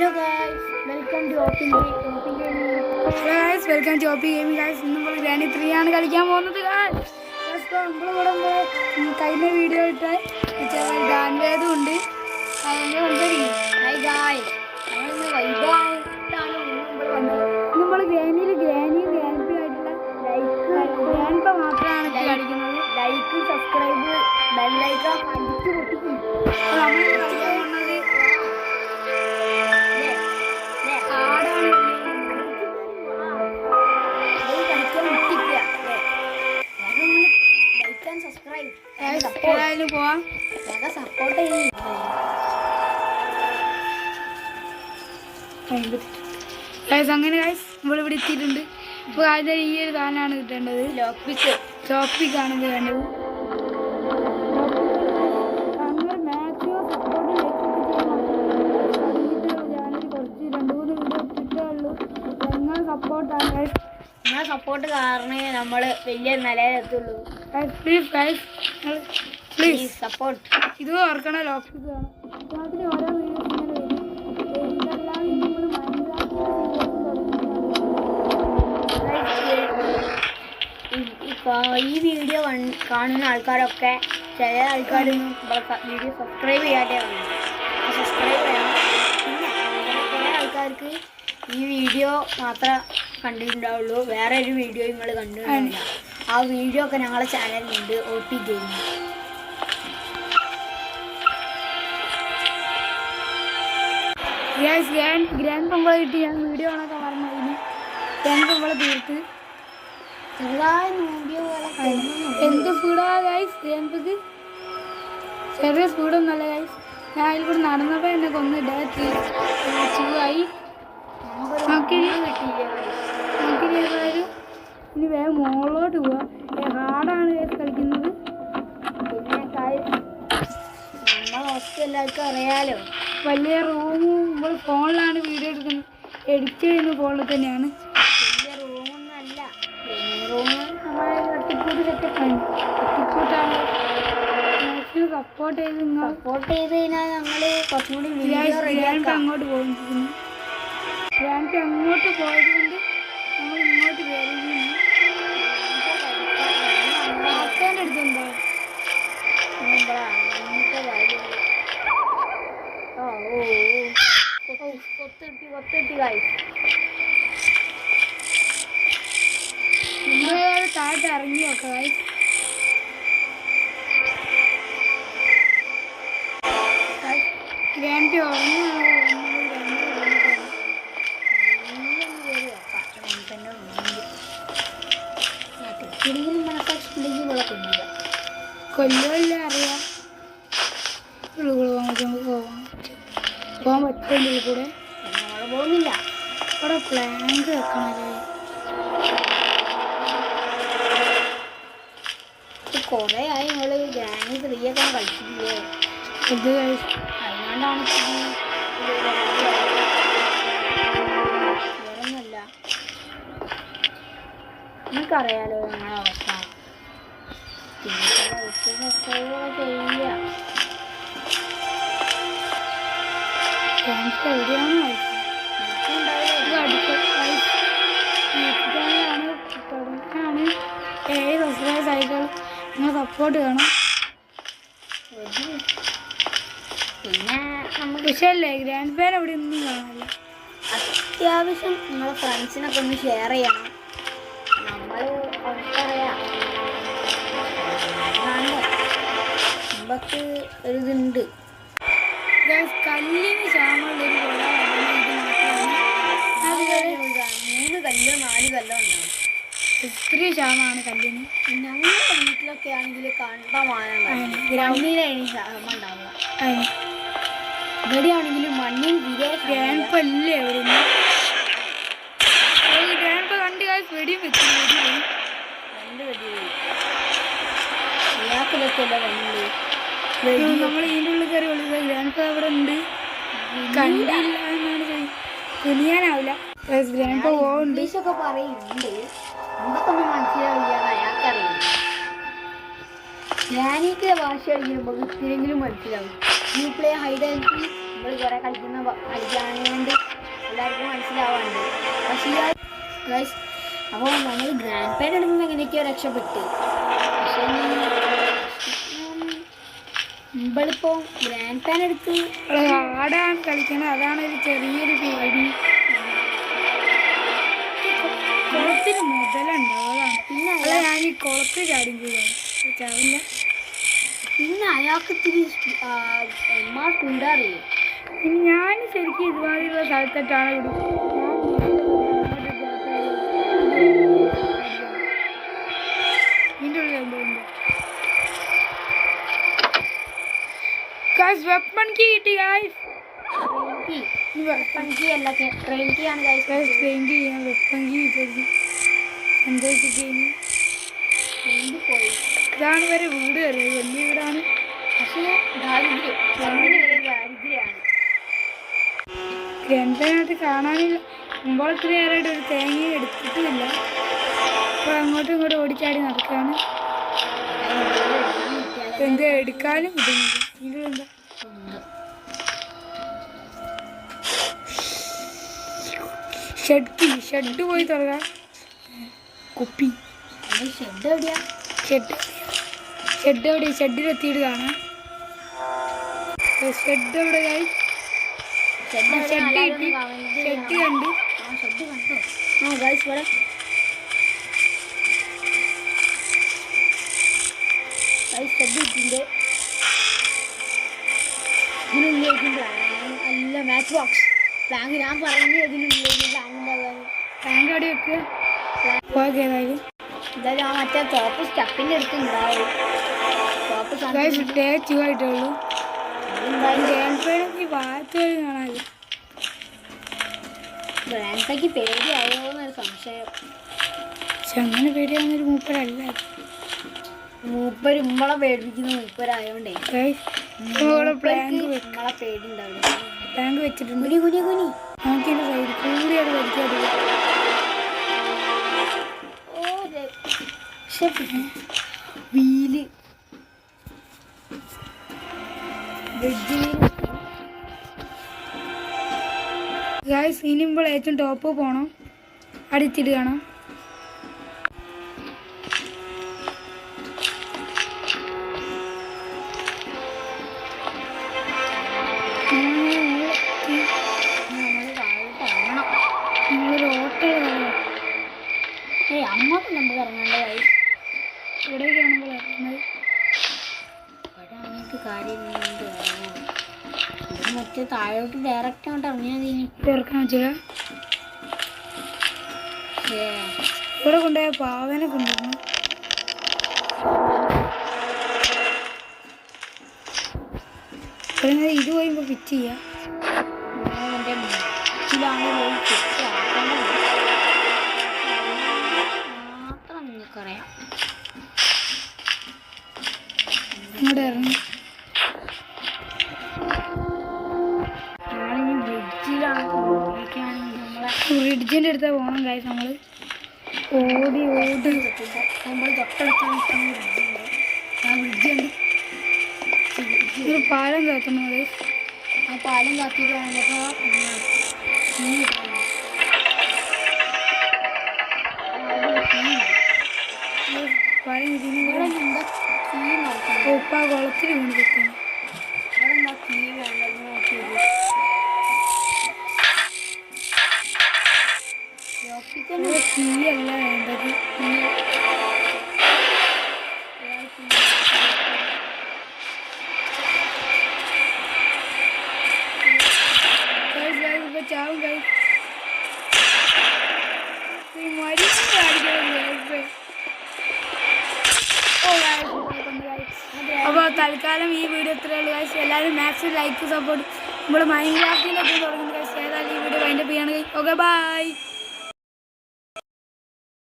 Hello guys, welcome to Open Gaming. Hello guys, welcome to Open Gaming guys. നമ്മൾ granny 3 ആണ് കളിക്കാൻ പോകുന്നത് guys. Let's go. നമ്മൾ ഇവിടെ കഴിഞ്ഞ വീഡിയോ ഇട്ട് ഡാൻവേദും ഉണ്ട്. അതിന്റെ വന്നിരിക്കും. Hi guys. നമ്മൾ വൈബായിട്ടാണ് നമ്മൾ ഗ്രാനിയിൽ ഗ്രാൻപി ആയിട്ടുള്ള ഗ്രാൻപ മാത്രമാണ് കളിക്കുന്നത്. ലൈക്ക് സബ്സ്ക്രൈബ് ബെല്ലൈക്കൺ അടിച്ചു പൊട്ടിക്കും. നമ്മൾ കളിക്കാൻ പോകുന്നത് പോവാം. സപ്പോർട്ട് അങ്ങനെ ഗൈസ് നമ്മളിവിടെ എത്തിയിട്ടുണ്ട്. ഇപ്പോൾ അതിൻ്റെ ഈ ഒരു സാധനമാണ് കിട്ടേണ്ടത്. ടോപ്പിക്കാണ് ഇത് വേണ്ടത്. അങ്ങനെ മാക്സിമം സപ്പോർട്ട് ഗൈസ്. നിങ്ങളെ സപ്പോർട്ട് കാരണമേ നമ്മൾ വലിയ നിലയിലെത്തുള്ളൂ. Please support. ഇത് ഓർക്കണം. ലോക്ക് അതിന് ഓരോ വീഡിയോസ് ഇങ്ങനെ വരും. ഇതെല്ലാം നമ്മൾ ഈ വീഡിയോ കാണുന്ന ആൾക്കാരൊക്കെ ചില ആൾക്കാരൊന്നും വീഡിയോ സബ്സ്ക്രൈബ് ചെയ്യാതെ കാണും. സബ്സ്ക്രൈബ് ചെയ്യണം. പിന്നെ കുറേ ആൾക്കാർക്ക് ഈ വീഡിയോ മാത്രമേ കണ്ടിട്ടുണ്ടാവുള്ളൂ, വേറെ ഒരു വീഡിയോ നിങ്ങൾ കണ്ടിട്ടുണ്ടാവില്ല. ആ വീഡിയോ ഒക്കെ ഞങ്ങളുടെ ചാനലിലുണ്ട്. OP gaming. ഗ്രാൻഡ് പമ്പള കിട്ടി. ഞാൻ വീഡിയോ ആണൊക്കെ പറഞ്ഞതിന് ഗ്രാൻഡ് പമ്പള തീർത്ത് വീഡിയോ എന്ത് സ്പീഡാ ഗൈസ്. ഗ്രാൻഡ്ക്ക് ചെറിയ സ്പീഡൊന്നുമല്ല ഗൈസ്. ഞാൻ അതിൽ കൂടെ നടന്നപ്പോൾ എന്നെ കൊന്നിട്ട് ചൂവായി. ഇനി വേഗം മുകളിലോട്ട് പോവാം. ഹാർഡാണ് കളിക്കുന്നത്. നമ്മളൊക്കെ എല്ലാവർക്കും അറിയാലോ. വലിയ റൂമും നമ്മൾ ഫോണിലാണ് വീഡിയോ എടുക്കുന്നത്. എഡിറ്റ് ചെയ്യുന്ന ഫോണിൽ തന്നെയാണ്. വലിയ റൂമൊന്നും അല്ല. റൂം നമ്മളെ തട്ടിക്കൂട്ട് സെറ്റപ്പാണ്. തട്ടിക്കൂട്ടാണ്. മാക്സിമം സപ്പോർട്ട് ചെയ്ത് കഴിഞ്ഞാൽ ഞങ്ങൾ കുറച്ചും കൂടി അങ്ങോട്ട് പോകുന്നു. ഗ്രാൻഡ് അങ്ങോട്ട് പോയത് കൊണ്ട് നമ്മൾ ഇങ്ങോട്ട് കയറുന്നു. എടുത്തുണ്ടോ കൊത്തിട്ടി കായ്സ്. നിങ്ങൾ താഴത്ത് ഇറങ്ങി നോക്കാം ഗൈസ്. ഗ്രാൻഡ് കൊല്ലമില്ല അറിയാം. നമുക്ക് പോകാൻ പറ്റില്ല. കൂടെ പോകുന്നില്ല. ഇവിടെ പ്ലാങ്ക് വെക്കണല്ലേ. കുറേ ആയി നിങ്ങൾ ഗ്രാനി 3 ഒക്കെ കളിച്ചിട്ടില്ലേ? ഇത് അതുകൊണ്ടാണ് വേറൊന്നുമല്ല. നിങ്ങൾക്കറിയാലോ ഞങ്ങളുടെ അവസ്ഥ. പിന്നെ ചെയ്യുക എവിടെയാണ് സൈക്കിൾ നിങ്ങൾ സപ്പോർട്ട് ചെയ്യണം. പിന്നെ നമുക്ക് വിഷയല്ലേ ഗ്രാൻഡ് ഫാൻ എവിടെ ഒന്നും കാണാനില്ല. അത്യാവശ്യം നിങ്ങളെ ഫ്രണ്ട്സിനൊക്കെ ഒന്ന് ഷെയർ ചെയ്യണം. നമ്മൾ അവർക്കറിയാം നമുക്ക് ഒരിതുണ്ട്. കല്ലിന് ക്ഷാമമുള്ളൊരു 3 കല്ലോ 4 കല്ലോ ഉണ്ടാവും. ഒത്തിരി ക്ഷാമമാണ് കല്ലിന്. ഞങ്ങളുടെ വീട്ടിലൊക്കെ ആണെങ്കിൽ കണ്ടമാനം ഗ്രൗണ്ടിലാണ് ക്ഷാമം ഉണ്ടാവുക. ഇവിടെയാണെങ്കിലും മണ്ണിൽ ഗ്രാൻഡ്പല്ലേ എവിടെ ഗ്രാൻഡ്പ കണ്ട് വെടിയും വെച്ചു. നമ്മൾ ഇതിൻ്റെ ഉള്ളിൽ കയറി വിളിച്ചത് ഗ്രാൻഡ്പ അവിടെ ഉണ്ട്. കണ്ടില്ല എന്നാണ് കുനിയാനാവില്ല. ഗ്രാൻഡ്പ പോകുന്നുണ്ട്. ഇംഗ്ലീഷൊക്കെ പറയുന്നുണ്ട്. നമുക്കൊന്നും മനസ്സിലാവില്ല. അയാൾക്കറിയില്ല. ഞാനീക്ക് ഭാഷ കഴിക്കുമ്പോൾ ഇത്തിരെങ്കിലും മനസ്സിലാവും. You play hide and seek. നമ്മൾ കുറെ കളിക്കാനുകൊണ്ട് എല്ലാവർക്കും മനസ്സിലാവാറുണ്ട്. പക്ഷേ ഗൈസ് അപ്പോൾ നമ്മൾ ഗ്രാൻഡ് പാൻ എടുക്കുമ്പോൾ എങ്ങനെയൊക്കെയോ രക്ഷപ്പെട്ട്. പക്ഷേ നമ്മളിപ്പോൾ ഗ്രാൻഡ് പാൻ എടുത്ത് ആടാണ് കളിക്കുന്നത്. അതാണ് ഒരു ചെറിയൊരു പേടി. കുളത്തിന് മുതലുണ്ടാവും. പിന്നെ അല്ല ഞാൻ ഈ കുളത്തിൽ ചാടി ചാവില്ല. പിന്നെ അയാൾക്ക് ഇത്തിരി കൂടാറില്ലേ. ഇനി ഞാൻ ശരിക്കും ഇതുമാതിരിയുള്ള സ്ഥലത്തിട്ടാണ് ഇതിൻ്റെ ഉള്ളിൽ എന്തുണ്ട് ഗൈസ്? വെപ്പൺ കീ കിട്ടി ഗൈസ്. വെപ്പൺ കീ അല്ല, ട്രെയിൻ കീ ആണ് ഗൈസ്. ട്രെയിൻ കീ ചെയ്യാൻ വെപ്പൺ കീ കിട്ടി. സന്തോഷിക്കുന്നു. പോയി ഇതാണ് വരെ വീട് കയറിയത്. വലിയ വീടാണ്. പക്ഷേ ദാരിദ്ര്യം ദാരിദ്ര്യമാണ്. ഗ്രന്ഥനായിട്ട് കാണാനില്ല. മുമ്പോൾ ഇത്ര നേരമായിട്ട് ഒരു തേങ്ങയും എടുത്തിട്ടുമില്ല. അപ്പോൾ അങ്ങോട്ടും ഇങ്ങോട്ടും ഓടിച്ചാടി നടക്കുകയാണ്. എന്ത് എടുക്കാനും ബുദ്ധിമുട്ട്. ഇതിലെന്താ ഷെഡ് പോയി തുടങ്ങാം. കുപ്പി ഷെഡ് എവിടെയാ? ഷെഡ് എവിടെ? ഷെഡിലെത്തിയിട്ട് കാണാം. ഷെഡ് എവിടെ കായി? ഷെഡ് കിട്ടി. ഷെഡ് കണ്ട്. ഷെഡ് കണ്ടോ? ആ ഗൈസ് ഇവിടെ ഷെഡ് കിട്ടിൻ്റെ ഇതിനുള്ളിലേക്ക് അല്ല മാച്ച് ബോക്സ് പ്ലാങ്ക്. ഞാൻ പറഞ്ഞു ഇതിനുള്ളിലേക്ക് പ്ലാങ്ക് ഉണ്ടാകാൻ. പ്ലാങ്ക് അവിടെ വെക്കുക. പോകാം ഏതായാലും. എന്തായാലും ആ മറ്റേ ടോപ്പ് സ്റ്റപ്പിൻ്റെ അടുത്തുണ്ടാവും. ടോപ്പ് ടേച്ചു ആയിട്ടുള്ളൂ. ഭാഗത്ത് കാണാതെ ഗ്രാൻഡ്പയ്ക്ക് പേടിയായോ എന്നൊരു സംശയം. പക്ഷെ അങ്ങനെ പേടിയാവുന്നൊരു മൂപ്പരല്ല. മൂപ്പര് നമ്മളെ പേടിപ്പിക്കുന്ന മൂപ്പരായോണ്ടേ നമ്മളെ പേടി ഉണ്ടാവില്ല. പ്ലാങ്ക് വെച്ചിട്ടുണ്ട്. കുനി നമുക്കിൻ്റെ സൈഡ് കൂടിയാണ് വലിക്കാറില്ല. വീല് ഗൈസ് ഇനിമ്പോൾ ഏറ്റവും ടോപ്പ് പോകണം. അടുത്തിട്ട് കാണാം. നമ്മളൊരു ഓട്ടോ അങ്ങോട്ട് നമുക്ക് ഇറങ്ങണ്ടേ ഗൈസ്? ഇവിടേക്കാണെങ്കിൽ ഇറങ്ങുന്നത്. ഇവിടെ അങ്ങനത്തെ കാര്യം മറ്റേ താഴോട്ട് ഡയറക്റ്റ് അങ്ങോട്ട് ഇറങ്ങിയാൽ മതി. ഇറക്കാൻ വെച്ചാൽ ഇവിടെ കൊണ്ടുപോയ പാവനെ കൊണ്ടുപോകണം. ഇവിടെ ഇത് പോയിപ്പോൾ ഫിറ്റ് ചെയ്യാം. എൻ്റെ മുച്ചിലാണ് പോയി ഫിറ്റ് ആക്കേണ്ടത് മാത്രം നിങ്ങൾക്കറിയാം. ഇങ്ങോട്ട് ഇറങ്ങി ബ്രിഡ്ജിൻ്റെ അടുത്താ പോകണം ഗൈസ്. നമ്മൾ ഓടി നമ്മൾ തൊട്ടടുത്താണ് ബ്രിഡ്ജുണ്ട്. ആ ബ്രിഡ്ജുണ്ട്. ഒരു പാലം കാത്തണം ഗൈസ്. ആ പാലം കാത്തിട്ട് വന്നപ്പോൾ പാലം കിട്ടി. ഇവിടെ എന്താ തീ നോക്കണം. ഉപ്പ കുളത്തിൽ വീണ് കിട്ടുന്നു. ഇവിടെ എന്താ തീ വേണ്ടത് നോക്കിയത്. തീയല്ല വേണ്ടത്. ഇപ്പൊ ചാവും കൈ അപ്പോൾ തൽക്കാലം ഈ വീഡിയോ ഇത്രയേ ഉള്ളൂ ഗൈസ്. എല്ലാവരും മാക്സിമം ലൈക്ക് സപ്പോർട്ട്. നമ്മൾ മൈൻഡ് ക്രാഫ്റ്റിലൊക്കെ തുടങ്ങുന്നു ഗൈസ്. ഏതായാലും ഈ വീഡിയോ വൈൻഡപ്പ് ചെയ്യാണ്. Okay bye.